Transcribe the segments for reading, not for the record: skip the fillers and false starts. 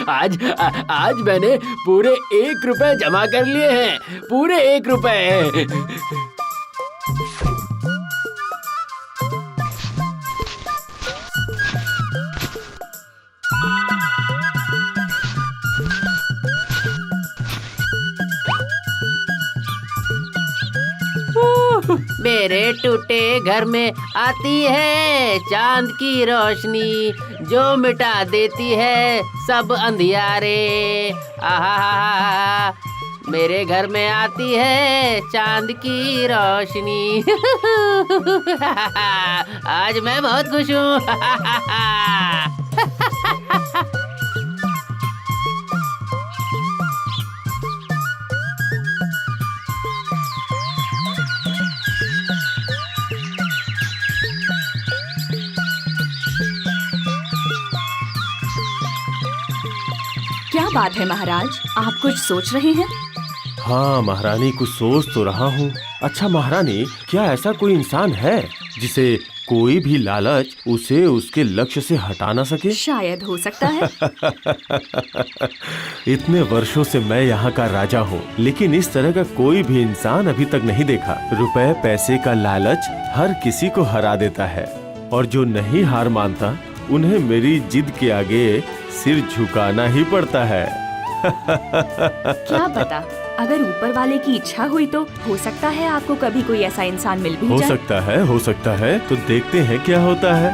आज आज मैंने पूरे 1 रुपए जमा कर लिए हैं, पूरे 1 रुपए। मेरे टूटे घर में आती है चांद की रोशनी, जो मिटा देती है सब अंधियारे। आहा, मेरे घर में आती है चांद की रोशनी। आज मैं बहुत खुश हूँ। क्या बात है महाराज, आप कुछ सोच रहे हैं? हाँ महारानी, कुछ सोच तो रहा हूँ। अच्छा महारानी, क्या ऐसा कोई इंसान है जिसे कोई भी लालच उसे उसके लक्ष्य से हटा ना सके? शायद हो सकता है। इतने वर्षों से मैं यहाँ का राजा हूँ, लेकिन इस तरह का कोई भी इंसान अभी तक नहीं देखा। रुपए पैसे का लालच हर किसी को हरा देता है, और जो नहीं हार मानता उन्हें मेरी जिद के आगे सिर झुकाना ही पड़ता है। क्या पता, अगर ऊपर वाले की इच्छा हुई तो हो सकता है आपको कभी कोई ऐसा इंसान मिल भी जाए। हो सकता है, तो देखते हैं क्या होता है।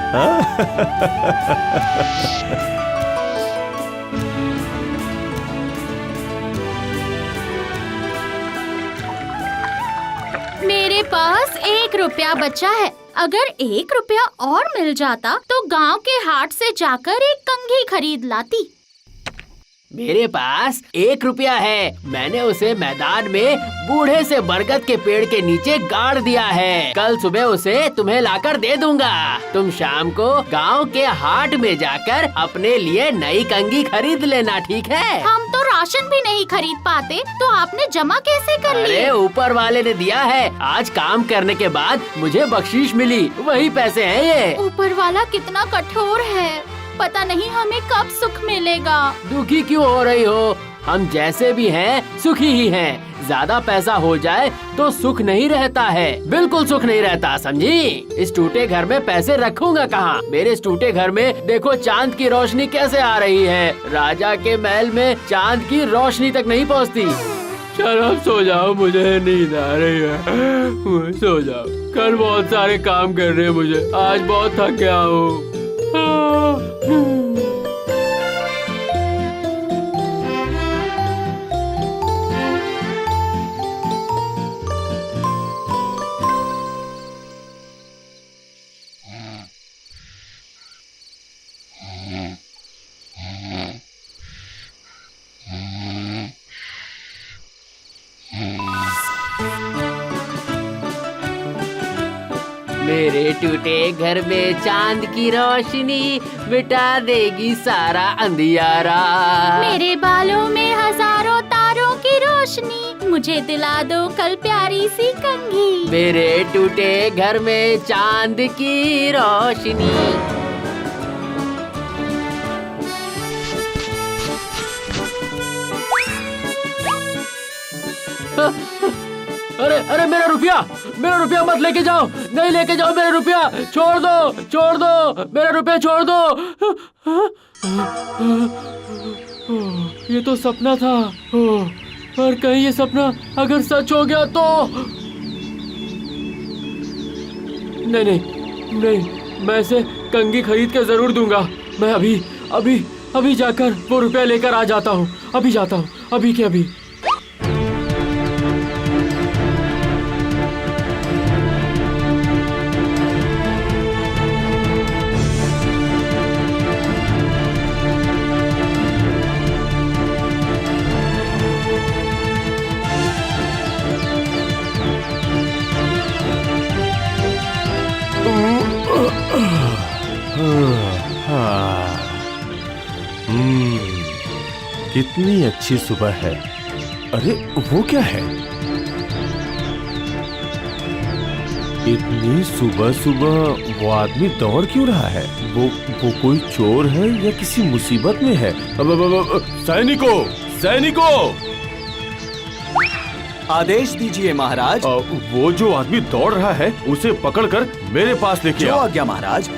मेरे पास 1 रुपया बचा है। अगर 1 रुपया और मिल जाता तो गांव के हाट से जाकर एक कंघी खरीद लाती। मेरे पास 1 रुपया है, मैंने उसे मैदान में बूढ़े से बरगद के पेड़ के नीचे गाड़ दिया है। कल सुबह उसे तुम्हें लाकर दे दूंगा। तुम शाम को गांव के हाट में जाकर अपने लिए नई कंघी खरीद लेना, ठीक है? हम तो राशन भी नहीं खरीद पाते, तो आपने जमा कैसे कर ली? अरे ऊपर वाले ने दिया है। आज काम करने के बाद मुझे बख्शीश मिली, वही पैसे हैं ये। ऊपर वाला कितना कठोर है, पता नहीं हमें कब सुख मिलेगा। दुखी क्यों हो रही हो? हम जैसे भी हैं सुखी ही हैं। ज्यादा पैसा हो जाए तो सुख नहीं रहता है, बिल्कुल सुख नहीं रहता, समझी? इस टूटे घर में पैसे रखूंगा कहाँ? मेरे इस टूटे घर में देखो चांद की रोशनी कैसे आ रही है। राजा के महल में चांद की रोशनी तक नहीं पहुँचती। चलो अब सो जाओ, मुझे नींद आ रही है। सो जाओ, कल बहुत सारे काम कर रहे हैं मुझे, आज बहुत थक गया हूँ। मेरे टूटे घर में चांद की रोशनी मिटा देगी सारा अंधियारा। मेरे बालों में हजारों तारों की रोशनी, मुझे दिला दो कल प्यारी सी कंघी। मेरे टूटे घर में चांद की रोशनी। अरे अरे मेरा रुपया मत लेके जाओ, नहीं लेके जाओ मेरा रुपया, छोड़ दो मेरा रुपया छोड़ दो। ये तो सपना था, पर कहीं ये सपना अगर सच हो गया तो नहीं, मैं इसे कंघी खरीद के जरूर दूंगा। मैं अभी जाकर वो रुपया लेकर आ जाता हूँ, अभी जाता हूँ, अभी के अभी। कितनी अच्छी सुबह है। अरे वो क्या है? इतनी सुबह सुबह वो आदमी दौड़ क्यों रहा है? वो कोई चोर है या किसी मुसीबत में है? सैनिकों, सैनिकों! आदेश दीजिए महाराज। वो जो आदमी दौड़ रहा है उसे पकड़कर मेरे पास लेके जो आओ। आज्ञा महाराज।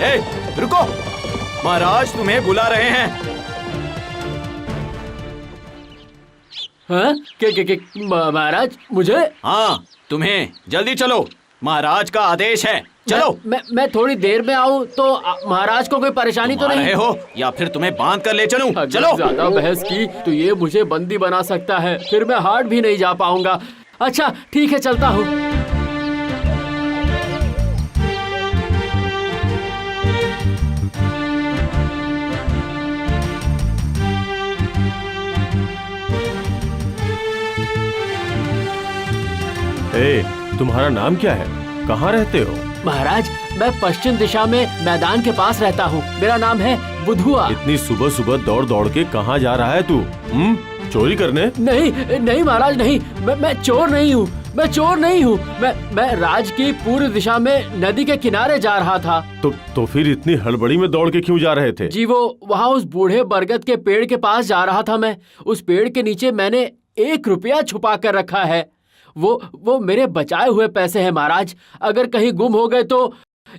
ए, रुको, महाराज तुम्हें बुला रहे हैं। हाँ? महाराज मुझे? हाँ तुम्हें, जल्दी चलो, महाराज का आदेश है। चलो। मैं थोड़ी देर में आऊँ तो महाराज को कोई परेशानी तो नहीं रहे हो या फिर तुम्हें बांध कर ले चलूं? चलो। ज्यादा बहस की तो ये मुझे बंदी बना सकता है, फिर मैं हाट भी नहीं जा पाऊंगा। अच्छा ठीक है, चलता हूँ। तुम्हारा नाम क्या है? कहाँ रहते हो? महाराज मैं पश्चिम दिशा में मैदान के पास रहता हूँ। मेरा नाम है बुधुआ। इतनी सुबह सुबह दौड़ दौड़ के कहाँ जा रहा है तू? चोरी करने? नहीं नहीं महाराज नहीं, मैं चोर नहीं हूँ, मैं चोर नहीं हूँ। मैं राज की पूर्व दिशा में नदी के किनारे जा रहा था। तो फिर इतनी हड़बड़ी में दौड़ के क्यों जा रहे थे? जी वो वहाँ उस बूढ़े बरगद के पेड़ के पास जा रहा था मैं। उस पेड़ के नीचे मैंने 1 रुपया छुपा कर रखा है। वो मेरे बचाए हुए पैसे हैं महाराज। अगर कहीं गुम हो गए तो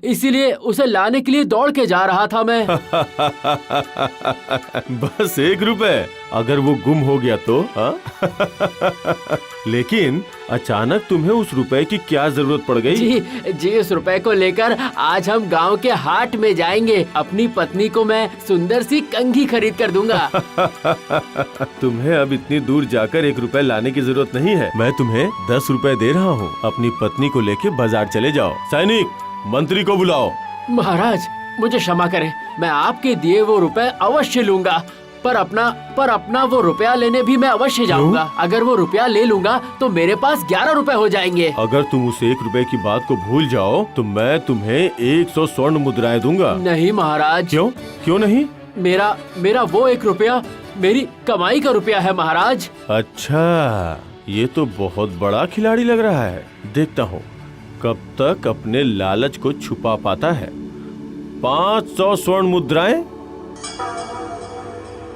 इसीलिए उसे लाने के लिए दौड़ के जा रहा था मैं। बस 1 रुपए? अगर वो गुम हो गया तो? लेकिन अचानक तुम्हें उस रुपए की क्या जरूरत पड़ गई? जी उस रुपए को लेकर आज हम गांव के हाट में जाएंगे। अपनी पत्नी को मैं सुंदर सी कंघी खरीद कर दूंगा। तुम्हें अब इतनी दूर जाकर 1 रुपए लाने की जरूरत नहीं है। मैं तुम्हें 10 रुपए दे रहा हूँ। अपनी पत्नी को लेके बाजार चले जाओ। सैनिक, मंत्री को बुलाओ। महाराज मुझे क्षमा करें, मैं आपके दिए वो रुपए अवश्य लूंगा, पर अपना वो रुपया लेने भी मैं अवश्य जाऊंगा। अगर वो रुपया ले लूंगा तो मेरे पास 11 रुपए हो जाएंगे। अगर तुम उस 1 रुपए की बात को भूल जाओ तो मैं तुम्हें 100 स्वर्ण मुद्राएं दूंगा। नहीं महाराज। क्यों नहीं? मेरा वो 1 रुपया मेरी कमाई का रुपया है महाराज। अच्छा, ये तो बहुत बड़ा खिलाड़ी लग रहा है। देखता हूँ कब तक अपने लालच को छुपा पाता है। 500 स्वर्ण मुद्राएं?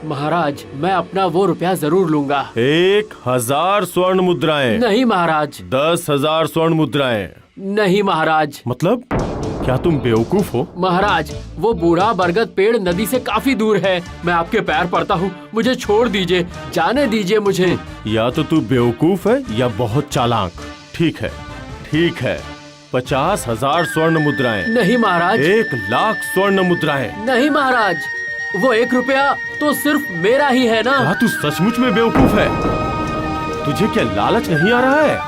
महाराज मैं अपना वो रुपया जरूर लूंगा। 1000 स्वर्ण मुद्राएं? नहीं महाराज। 10,000 स्वर्ण मुद्राएं? नहीं महाराज। मतलब क्या तुम बेवकूफ हो? महाराज वो बूढ़ा बरगद पेड़ नदी से काफी दूर है। मैं आपके पैर पड़ता हूँ, मुझे छोड़ दीजिए, जाने दीजिए मुझे। या तो तू बेवकूफ है या बहुत चालाक। ठीक है 50,000 स्वर्ण मुद्राएं? नहीं महाराज। 1,00,000 स्वर्ण मुद्राएं? नहीं महाराज, वो 1 रुपया तो सिर्फ मेरा ही है ना। क्या तू सचमुच में बेवकूफ है? तुझे क्या लालच नहीं आ रहा है?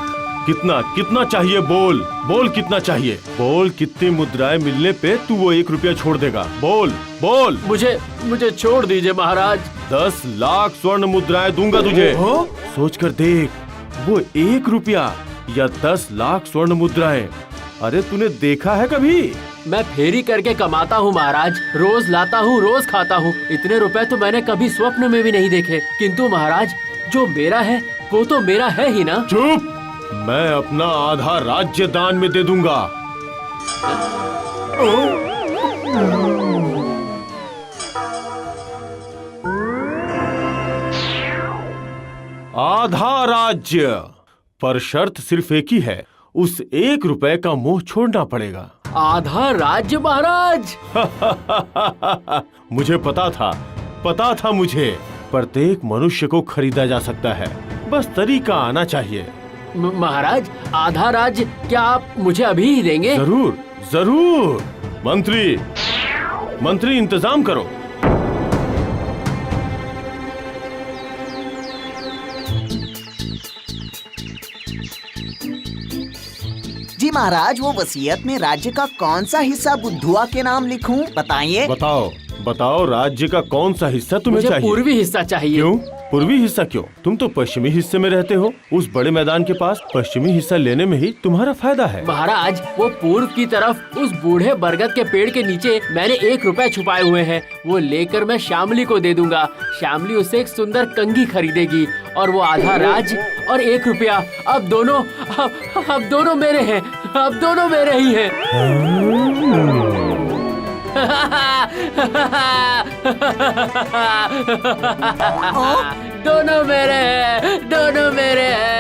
कितना चाहिए? बोल कितना चाहिए? बोल, कितनी मुद्राएं मिलने पे तू वो 1 रुपया छोड़ देगा? बोल। मुझे छोड़ दीजिए महाराज। 10,00,000 स्वर्ण मुद्राएं दूंगा तुझे। सोच कर देख, वो 1 रुपया या 10,00,000 स्वर्ण मुद्राएं। अरे तूने देखा है कभी? मैं फेरी करके कमाता हूँ महाराज, रोज लाता हूँ, रोज खाता हूँ। इतने रुपए तो मैंने कभी स्वप्न में भी नहीं देखे। किंतु महाराज जो मेरा है वो तो मेरा है ही ना। चुप! मैं अपना आधा राज्य दान में दे दूंगा। आधा राज्य, पर शर्त सिर्फ एक ही है, उस 1 रुपए का मोह छोड़ना पड़ेगा। आधा राज्य महाराज? मुझे पता था मुझे। प्रत्येक मनुष्य को खरीदा जा सकता है, बस तरीका आना चाहिए। महाराज आधा राज्य क्या आप मुझे अभी ही देंगे? जरूर। मंत्री इंतजाम करो। जी महाराज, वो वसीयत में राज्य का कौन सा हिस्सा बुद्धुआ के नाम लिखूं? बताइए। बताओ राज्य का कौन सा हिस्सा तुम्हें मुझे चाहिए? पूर्वी हिस्सा चाहिए। क्यों? पूर्वी हिस्सा क्यों? तुम तो पश्चिमी हिस्से में रहते हो। उस बड़े मैदान के पास पश्चिमी हिस्सा लेने में ही तुम्हारा फायदा है। महाराज, वो पूर्व की तरफ उस बूढ़े बरगद के पेड़ के नीचे मैंने 1 रुपया छुपाए हुए हैं। वो लेकर मैं श्यामली को दे दूंगा। श्यामली उससे एक सुंदर कंघी खरीदेगी और वो आधा राज और 1 रुपया अब दोनों मेरे हैं। अब दोनों मेरे ही हैं। दोनों मेरे हैं।